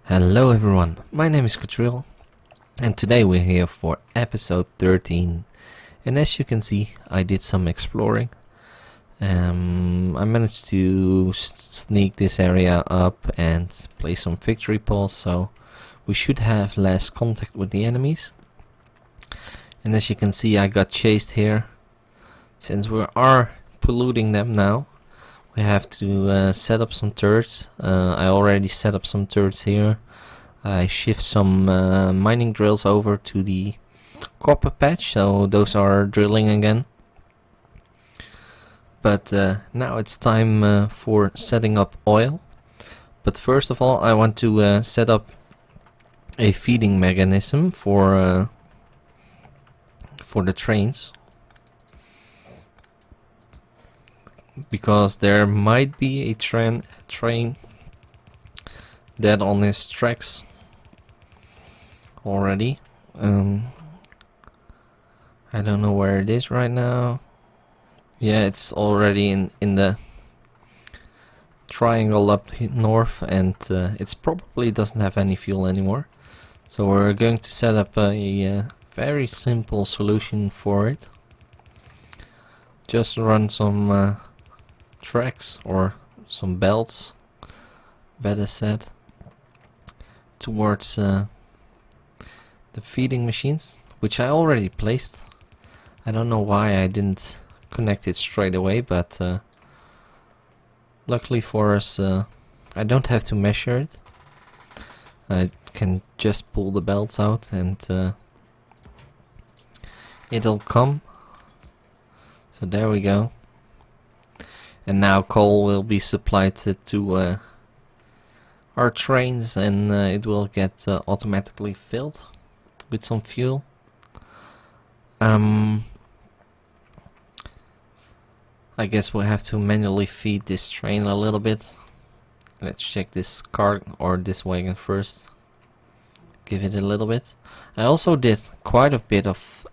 Hello everyone, my name is Cathril and today we're here for episode 13, and as you can see I did some exploring. I managed to sneak this area up and place some victory poles, so we should have less contact with the enemies. And as you can see I got chased here. Since we are polluting them now, we have to set up some turrets. I already set up some turrets here. I shift some mining drills over to the copper patch, so those are drilling again. But now it's time for setting up oil. But first of all I want to set up a feeding mechanism for the trains, because there might be a train dead on its tracks already. I don't know where it is right now. Yeah, it's already in the triangle up north, and it's probably doesn't have any fuel anymore. So we're going to set up a very simple solution for it. Just run some tracks or some belts, better said, towards the feeding machines, which I already placed. I don't know why I didn't connect it straight away, but luckily for us I don't have to measure it. I can just pull the belts out and it'll come. So there we go. And now coal will be supplied to our trains, and it will get automatically filled with some fuel. I guess we'll have to manually feed this train a little bit. Let's check this car or this wagon first. Give it a little bit. I also did quite a bit of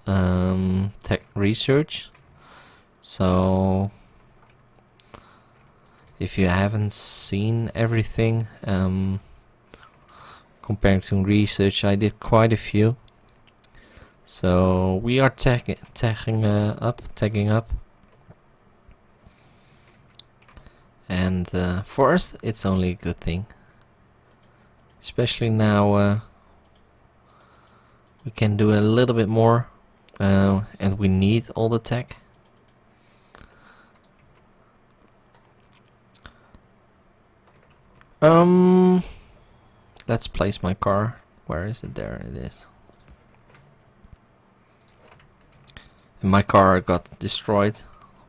tech research, so if you haven't seen everything, compared to research, I did quite a few. So we are tagging up, and for us it's only a good thing, especially now. We can do a little bit more, and we need all the tech. Let's place my car. Where is it? There it is. And my car got destroyed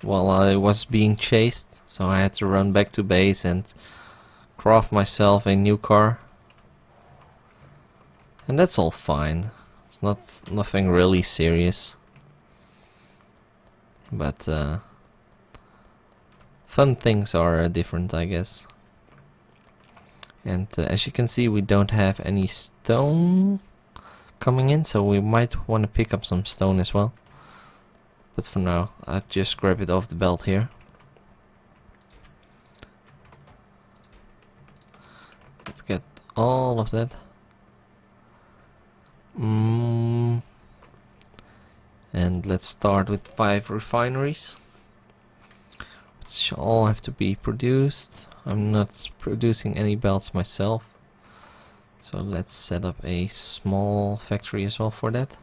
while I was being chased, so I had to run back to base and craft myself a new car. And that's all fine. It's nothing really serious, but fun things are different, I guess. And as you can see, we don't have any stone coming in, so we might want to pick up some stone as well. But for now, I'll just grab it off the belt here. Let's get all of that. And let's start with 5 refineries, which all have to be produced. I'm not producing any belts myself, so let's set up a small factory as well for that.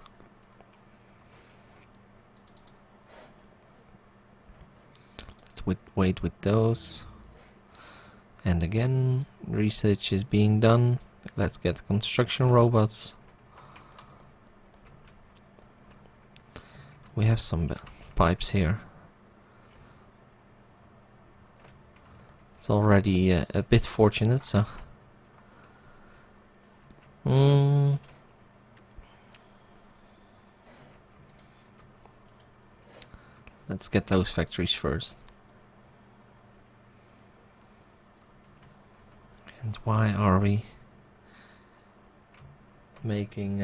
Let's wait with those. And again, research is being done. Let's get construction robots. We have some pipes here. It's already a bit fortunate, so let's get those factories first. And why are we making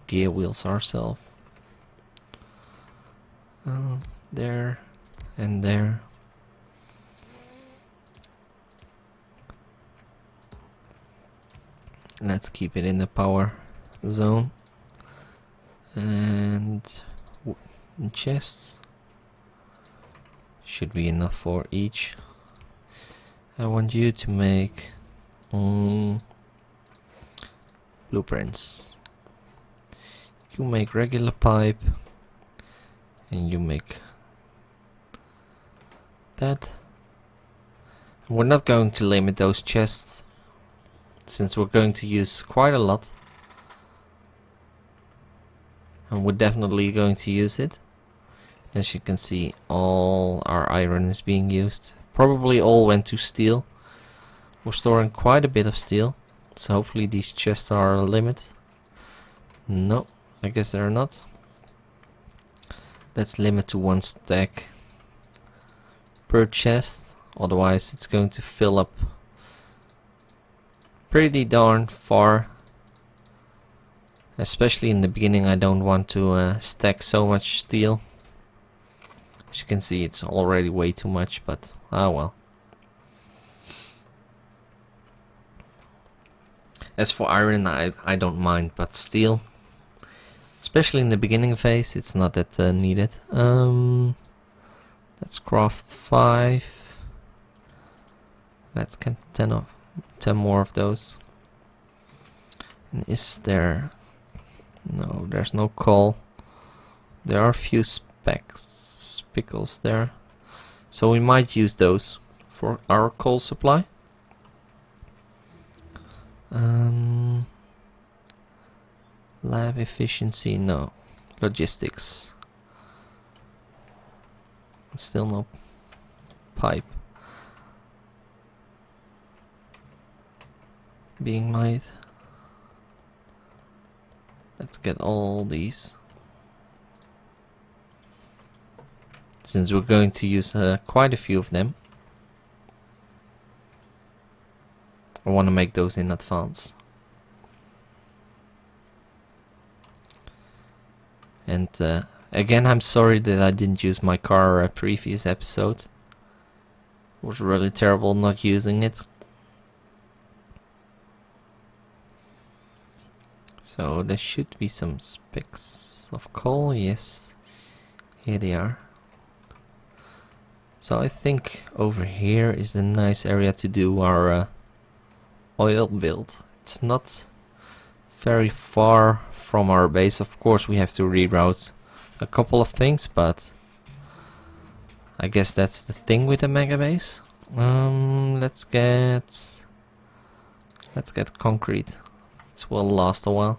gear wheels ourselves? There and there. Let's keep it in the power zone. And chests should be enough for each. I want you to make blueprints. You make regular pipe, and you make that. We're not going to limit those chests, since we're going to use quite a lot. And we're definitely going to use it. As you can see, all our iron is being used. Probably all went to steel. We're storing quite a bit of steel, so hopefully these chests are a limit. No, I guess they're not. Let's limit to 1 stack per chest, otherwise it's going to fill up pretty darn far. Especially in the beginning, I don't want to stack so much steel. As you can see, it's already way too much, but ah well. As for iron, I don't mind, but steel, especially in the beginning phase, it's not that needed. Let's craft 5. Let's get 10 more of those. And is there... No, there's no coal. There are a few spickles there, so we might use those for our coal supply. Lab efficiency, no. Logistics, still no pipe being made. Let's get all these, since we're going to use quite a few of them. I want to make those in advance. And again, I'm sorry that I didn't use my car previous episode. It was really terrible not using it. So there should be some specks of coal. Yes, here they are. So I think over here is a nice area to do our oil build. It's not very far from our base. Of course, we have to reroute a couple of things, but I guess that's the thing with the Megabase. Let's get concrete. It will last a while.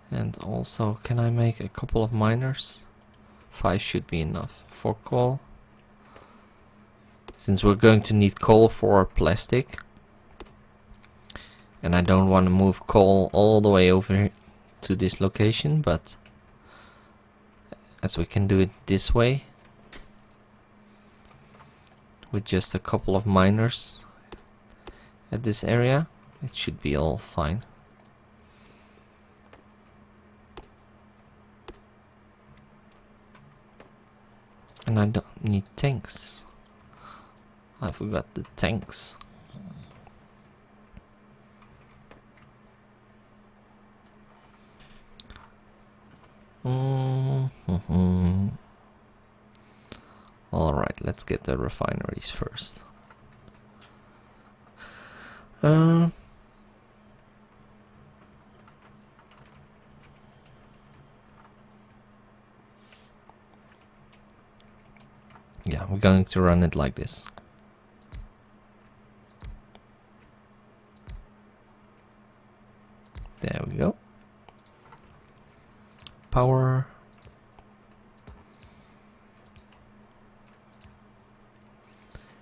And also, can I make a couple of miners? 5 should be enough for coal, since we're going to need coal for plastic. And I don't want to move coal all the way over to this location, but as we can do it this way with just a couple of miners at this area, it should be all fine. And I don't need tanks. I forgot the tanks. Alright, let's get the refineries first. Yeah, we're going to run it like this. There we go. Power.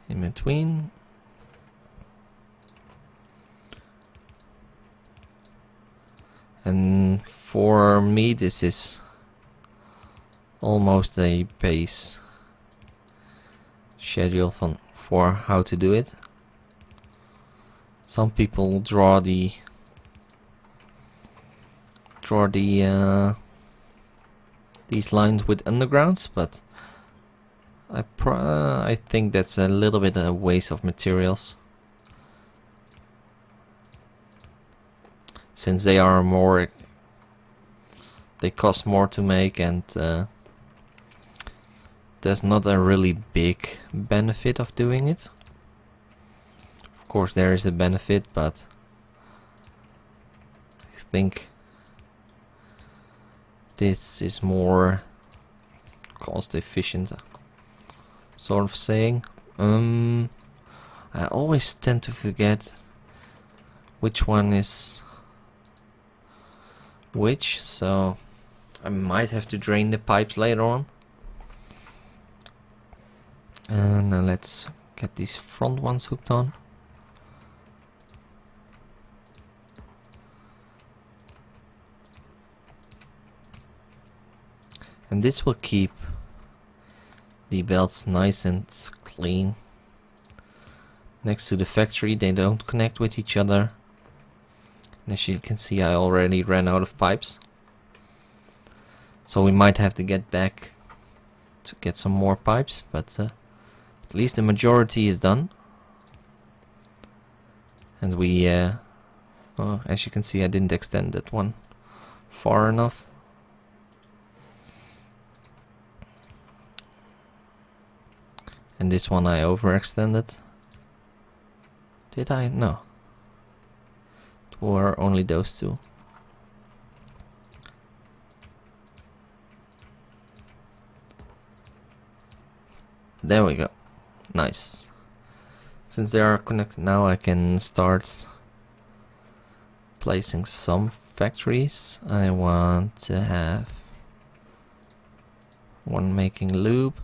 In between. And for me, this is almost a base schedule for how to do it. Some people draw these lines with undergrounds, but I think that's a little bit a waste of materials. since they are more, they cost more to make, and there's not a really big benefit of doing it. Of course there is a benefit, but I think this is more cost efficient, sort of saying. I always tend to forget which one is which, so I might have to drain the pipes later on. And now let's get these front ones hooked on. And this will keep the belts nice and clean. Next to the factory, they don't connect with each other. And as you can see, I already ran out of pipes. So we might have to get back to get some more pipes, but at least the majority is done. And we, well, as you can see, I didn't extend that one far enough. And this one I overextended. Did I? No. It were only those two. There we go. Nice. Since they are connected now, I can start placing some factories. I want to have one making lube.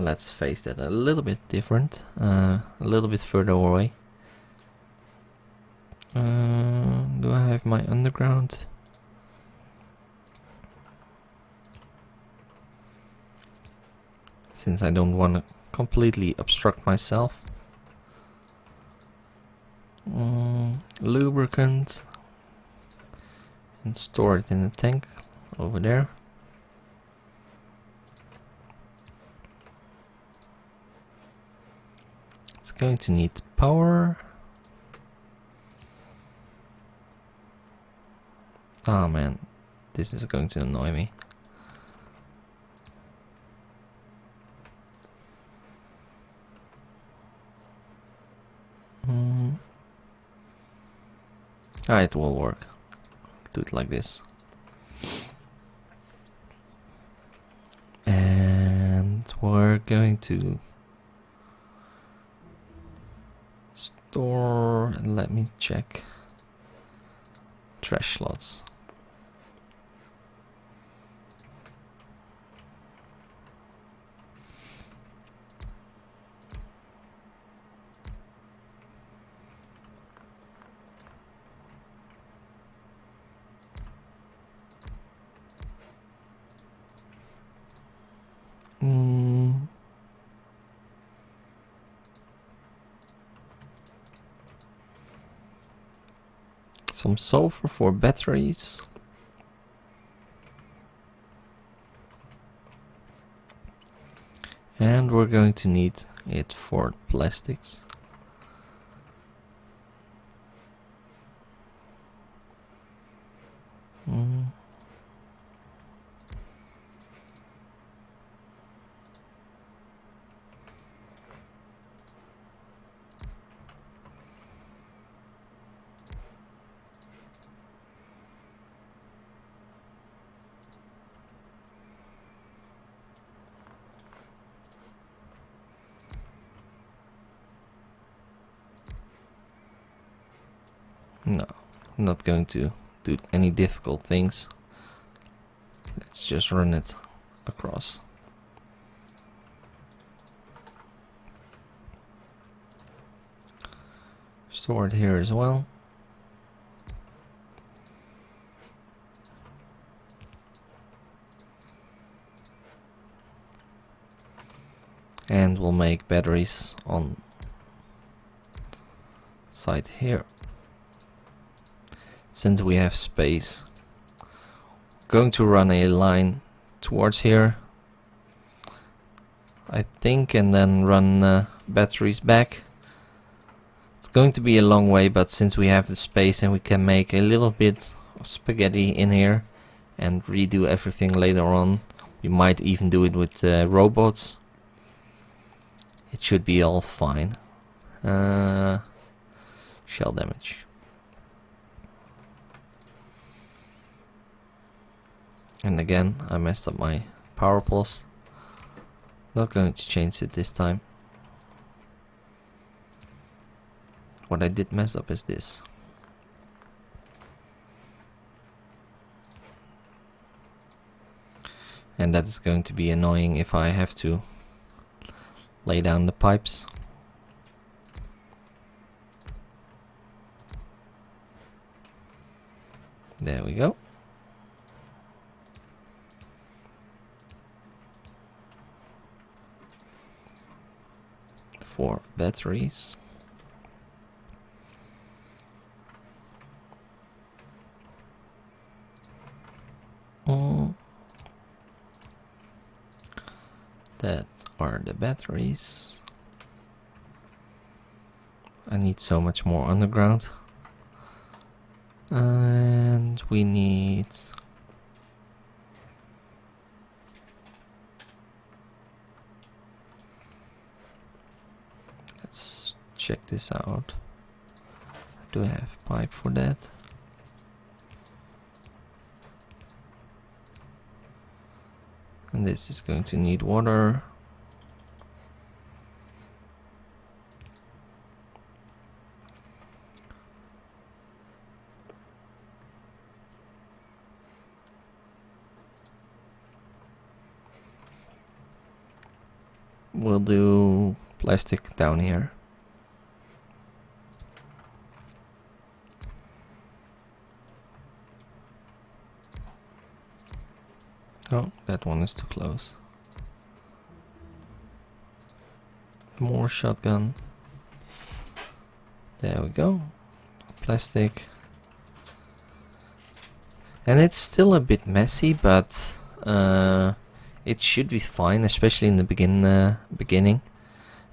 Let's face that a little bit different, a little bit further away. Do I have my underground? Since I don't want to completely obstruct myself. Lubricant. And store it in the tank over there. Going to need power. Oh man, this is going to annoy me. Ah, it will work. Do it like this. And we're going to store, and let me check trash slots. Some sulfur for batteries. And we're going to need it for plastics. No, I'm not going to do any difficult things. Let's just run it across. Store it here as well. And we'll make batteries on site here. Since we have space, going to run a line towards here, I think, and then run batteries back. It's It's going to be a long way, but since we have the space and we can make a little bit of spaghetti in here and redo everything later on, we might even do it with robots. It should be all fine. Shell damage. And again, I messed up my power pulse. Not going to change it this time. What I did mess up is this. And that is going to be annoying if I have to lay down the pipes. There we go. 4 batteries. That are the batteries. I need so much more underground. And we need let's check this out. Do I have pipe for that? And this is going to need water. We'll do plastic down here. Oh, that one is too close. More shotgun. There we go. Plastic. And it's still a bit messy, but it should be fine, especially in the beginning.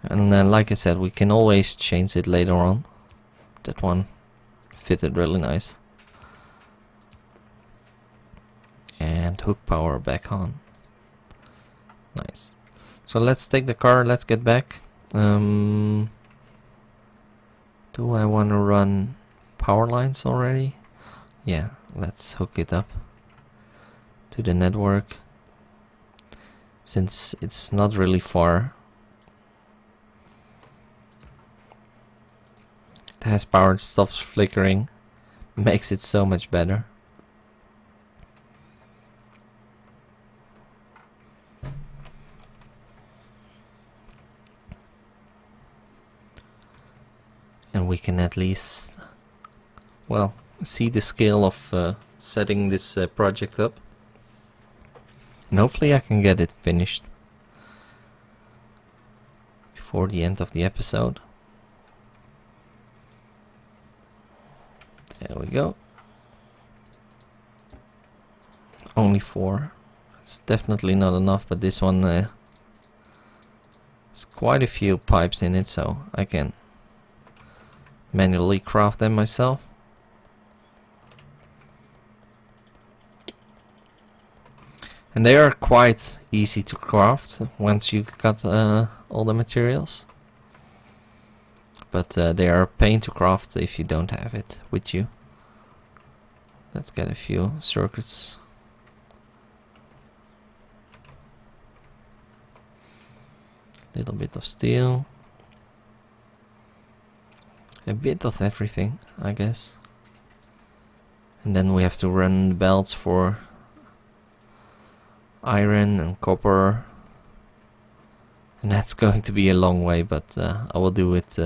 And like I said, we can always change it later on. That one fitted really nice. And hook power back on. Nice. So let's take the car, let's get back. Do I want to run power lines already? Yeah, let's hook it up to the network. Since it's not really far. It has power, it stops flickering. Makes it so much better. And we can at least, well, see the scale of setting this project up. And hopefully I can get it finished before the end of the episode. There we go. Only 4. It's definitely not enough, but this one has quite a few pipes in it, so I can manually craft them myself. And they are quite easy to craft once you got all the materials. But they are a pain to craft if you don't have it with you. Let's get a few circuits. Little bit of steel. A bit of everything, I guess. And then we have to run the belts for iron and copper. And that's going to be a long way, but I will do it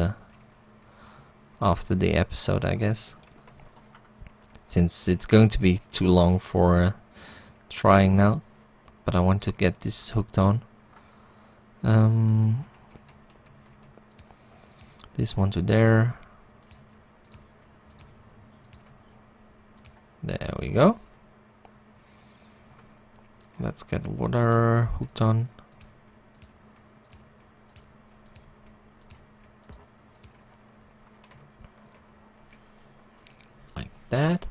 after the episode, I guess. Since it's going to be too long for trying now. But I want to get this hooked on. This one to there. There we go. Let's get water hooked on. that.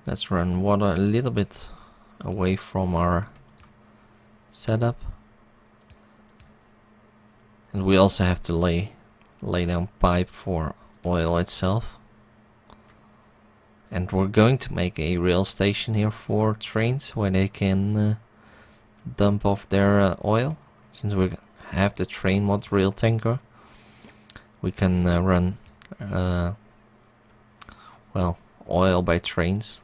Let's run water a little bit away from our setup. And we also have to lay down pipe for oil itself. And we're going to make a rail station here for trains where they can dump off their oil. Since we have the train mod rail tanker, we can run well, oil by trains.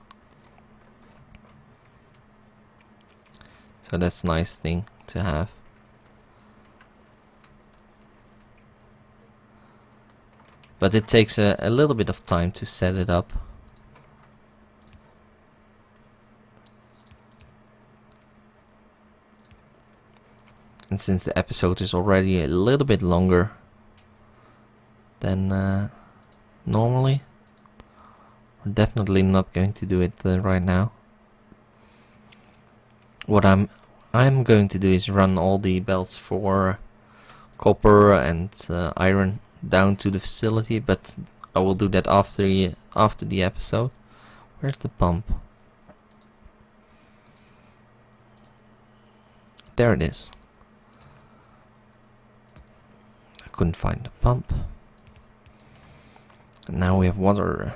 So that's a nice thing to have. But it takes a little bit of time to set it up. And since the episode is already a little bit longer than normally, we're definitely not going to do it right now. What I'm going to do is run all the belts for copper and iron down to the facility, but I will do that after the episode. Where's the pump? There it is. I couldn't find the pump. And now we have water.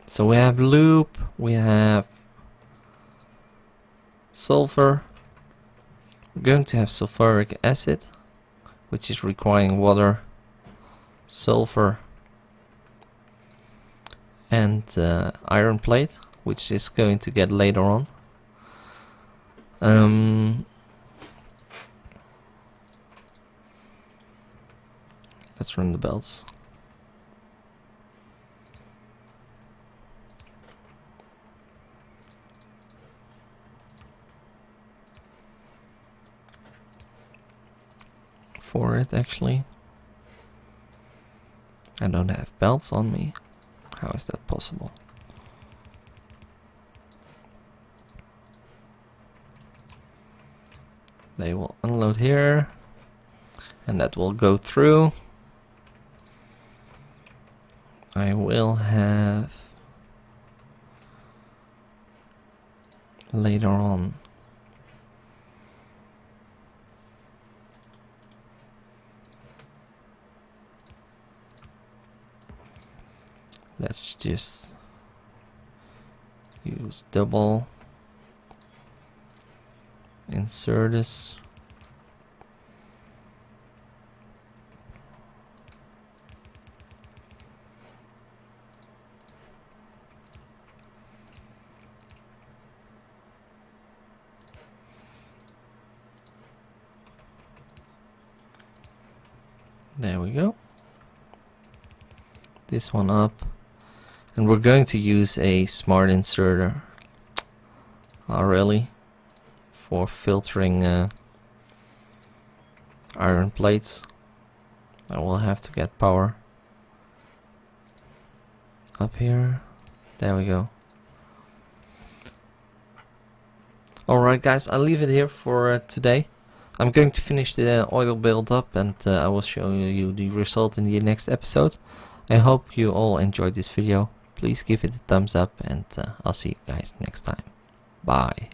So we have loop, we have sulfur. We're going to have sulfuric acid, which is requiring water, sulfur, and iron plate, which is going to get later on. Let's run the belts. For it, actually. I don't have belts on me. How is that possible? They will unload here, and that will go through. I will have later on let's just use double insert this. There we go. This one up. And we're going to use a smart inserter really for filtering iron plates. I will have to get power up here. There we go. Alright guys, I'll leave it here for today. I'm going to finish the oil build up, and I will show you the result in the next episode. I hope you all enjoyed this video. Please give it a thumbs up, and I'll see you guys next time. Bye.